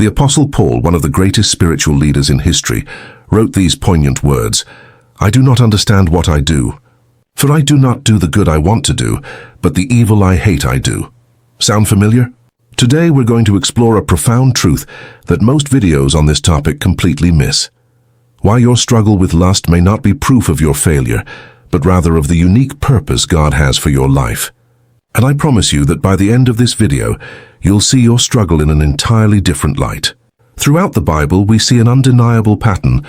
The Apostle Paul, one of the greatest spiritual leaders in history, wrote these poignant words, "I do not understand what I do. For I do not do the good I want to do, but the evil I hate I do." Sound familiar? Today we're going to explore a profound truth that most videos on this topic completely miss. Why your struggle with lust may not be proof of your failure, but rather of the unique purpose God has for your life. And I promise you that by the end of this video, you'll see your struggle in an entirely different light. Throughout the Bible, we see an undeniable pattern.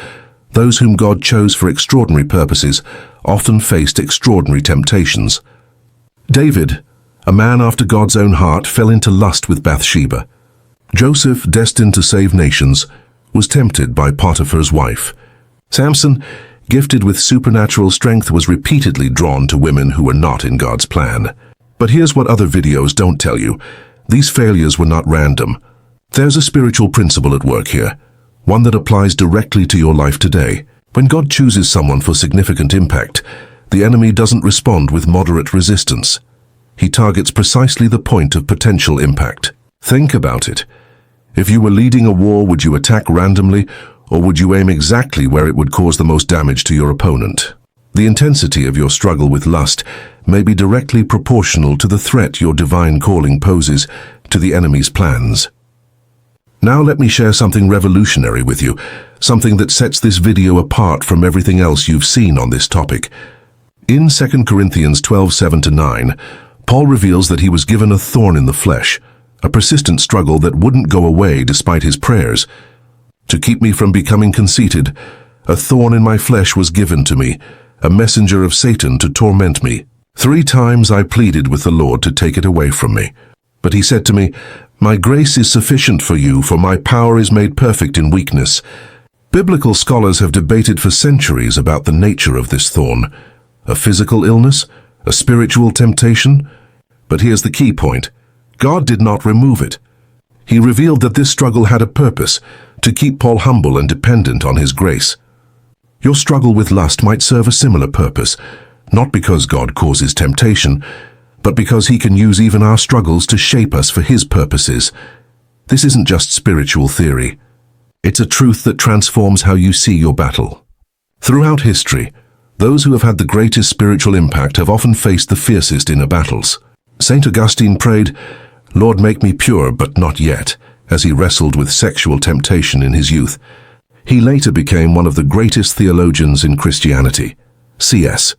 Those whom God chose for extraordinary purposes often faced extraordinary temptations. David, a man after God's own heart, fell into lust with Bathsheba. Joseph, destined to save nations, was tempted by Potiphar's wife. Samson, gifted with supernatural strength, was repeatedly drawn to women who were not in God's plan. But here's what other videos don't tell you. These failures were not random. There's a spiritual principle at work here, one that applies directly to your life today. When God chooses someone for significant impact, the enemy doesn't respond with moderate resistance. He targets precisely the point of potential impact. Think about it. If you were leading a war, would you attack randomly, or would you aim exactly where it would cause the most damage to your opponent? The intensity of your struggle with lust may be directly proportional to the threat your divine calling poses to the enemy's plans. Now let me share something revolutionary with you, something that sets this video apart from everything else you've seen on this topic. In 2 Corinthians 12:7-9, Paul reveals that he was given a thorn in the flesh, a persistent struggle that wouldn't go away despite his prayers. "To keep me from becoming conceited, a thorn in my flesh was given to me, a messenger of Satan to torment me. 3 times I pleaded with the Lord to take it away from me. But he said to me, 'My grace is sufficient for you, for my power is made perfect in weakness.'" Biblical scholars have debated for centuries about the nature of this thorn. A physical illness? A spiritual temptation? But here's the key point. God did not remove it. He revealed that this struggle had a purpose, to keep Paul humble and dependent on his grace. Your struggle with lust might serve a similar purpose, not because God causes temptation, but because he can use even our struggles to shape us for his purposes. This isn't just spiritual theory. It's a truth that transforms how you see your battle. Throughout history, those who have had the greatest spiritual impact have often faced the fiercest inner battles. St. Augustine prayed, "Lord, make me pure, but not yet," as he wrestled with sexual temptation in his youth. He later became one of the greatest theologians in Christianity. C.S.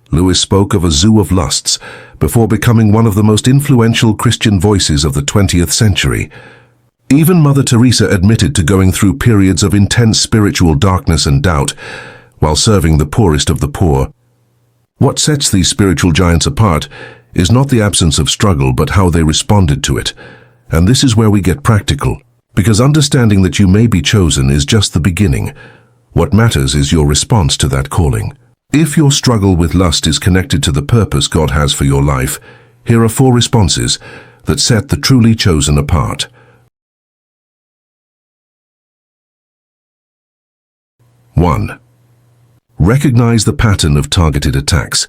Lewis spoke of a zoo of lusts before becoming one of the most influential Christian voices of the 20th century. Even Mother Teresa admitted to going through periods of intense spiritual darkness and doubt while serving the poorest of the poor. What sets these spiritual giants apart is not the absence of struggle, but how they responded to it. And this is where we get practical, because understanding that you may be chosen is just the beginning. What matters is your response to that calling. If your struggle with lust is connected to the purpose God has for your life, here are 4 responses that set the truly chosen apart. 1. Recognize the pattern of targeted attacks.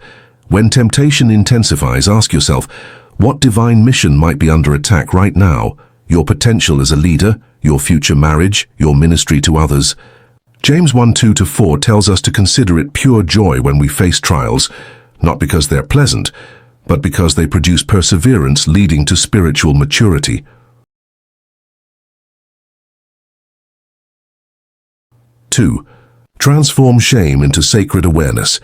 When temptation intensifies, ask yourself, what divine mission might be under attack right now? Your potential as a leader, your future marriage, your ministry to others. James 1:2-4 tells us to consider it pure joy when we face trials, not because they're pleasant, but because they produce perseverance leading to spiritual maturity. 2. Transform shame into sacred awareness.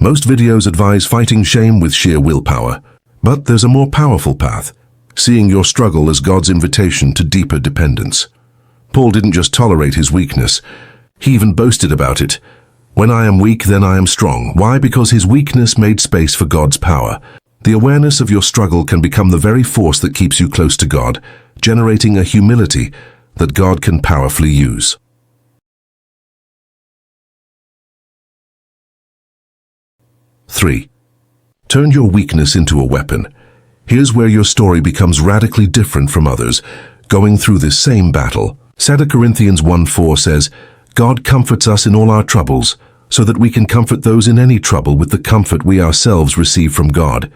Most videos advise fighting shame with sheer willpower, but there's a more powerful path, seeing your struggle as God's invitation to deeper dependence. Paul didn't just tolerate his weakness, he even boasted about it. "When I am weak, then I am strong." Why? Because his weakness made space for God's power. The awareness of your struggle can become the very force that keeps you close to God, generating a humility that God can powerfully use. 3. Turn your weakness into a weapon. Here's where your story becomes radically different from others, going through this same battle. 2 Corinthians 1:4 says, "God comforts us in all our troubles, so that we can comfort those in any trouble with the comfort we ourselves receive from God."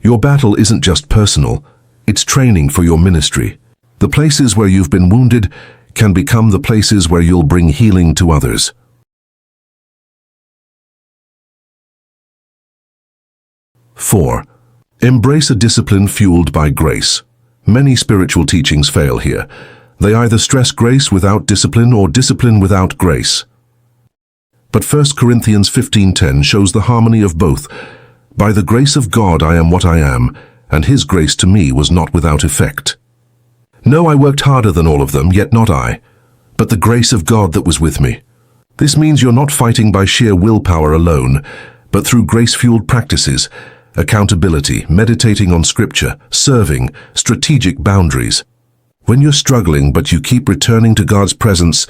Your battle isn't just personal, it's training for your ministry. The places where you've been wounded can become the places where you'll bring healing to others. 4. Embrace a discipline fueled by grace. Many spiritual teachings fail here. They either stress grace without discipline or discipline without grace. But 1 Corinthians 15:10 shows the harmony of both. By the grace of God I am what I am, and His grace to me was not without effect. No, I worked harder than all of them, yet not I, but the grace of God that was with me. This means you're not fighting by sheer willpower alone, but through grace-fueled practices, accountability, meditating on Scripture, serving, strategic boundaries. When you're struggling but you keep returning to God's presence,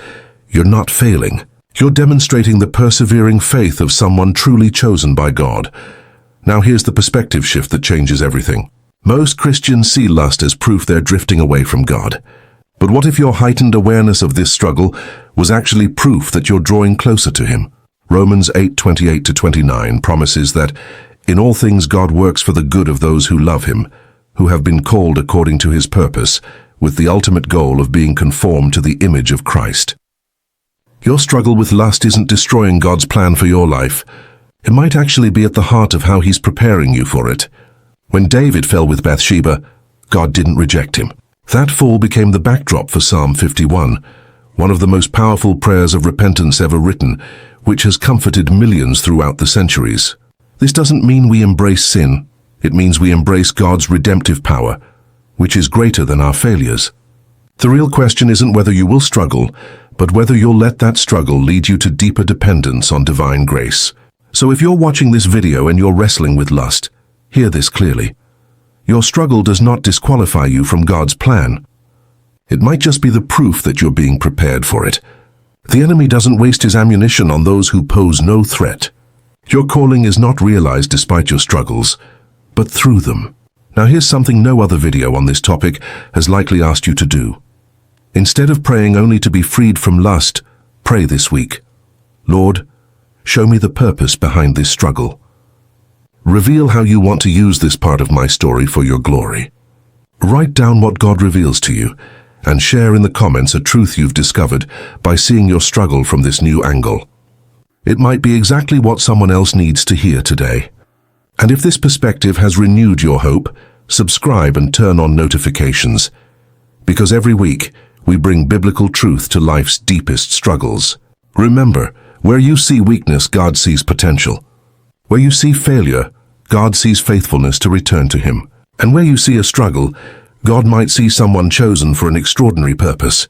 you're not failing. You're demonstrating the persevering faith of someone truly chosen by God. Now here's the perspective shift that changes everything. Most Christians see lust as proof they're drifting away from God. But what if your heightened awareness of this struggle was actually proof that you're drawing closer to Him? Romans 8:28-29 promises that in all things God works for the good of those who love Him, who have been called according to His purpose, with the ultimate goal of being conformed to the image of Christ. Your struggle with lust isn't destroying God's plan for your life. It might actually be at the heart of how He's preparing you for it. When David fell with Bathsheba, God didn't reject him. That fall became the backdrop for Psalm 51, one of the most powerful prayers of repentance ever written, which has comforted millions throughout the centuries. This doesn't mean we embrace sin. It means we embrace God's redemptive power, which is greater than our failures. The real question isn't whether you will struggle, but whether you'll let that struggle lead you to deeper dependence on divine grace. So if you're watching this video and you're wrestling with lust, hear this clearly. Your struggle does not disqualify you from God's plan. It might just be the proof that you're being prepared for it. The enemy doesn't waste his ammunition on those who pose no threat. Your calling is not realized despite your struggles, but through them. Now here's something no other video on this topic has likely asked you to do. Instead of praying only to be freed from lust, pray this week, Lord, show me the purpose behind this struggle. Reveal how you want to use this part of my story for your glory. Write down what God reveals to you, and share in the comments a truth you've discovered by seeing your struggle from this new angle. It might be exactly what someone else needs to hear today. And if this perspective has renewed your hope, subscribe and turn on notifications. Because every week, we bring biblical truth to life's deepest struggles. Remember, where you see weakness, God sees potential. Where you see failure, God sees faithfulness to return to Him. And where you see a struggle, God might see someone chosen for an extraordinary purpose.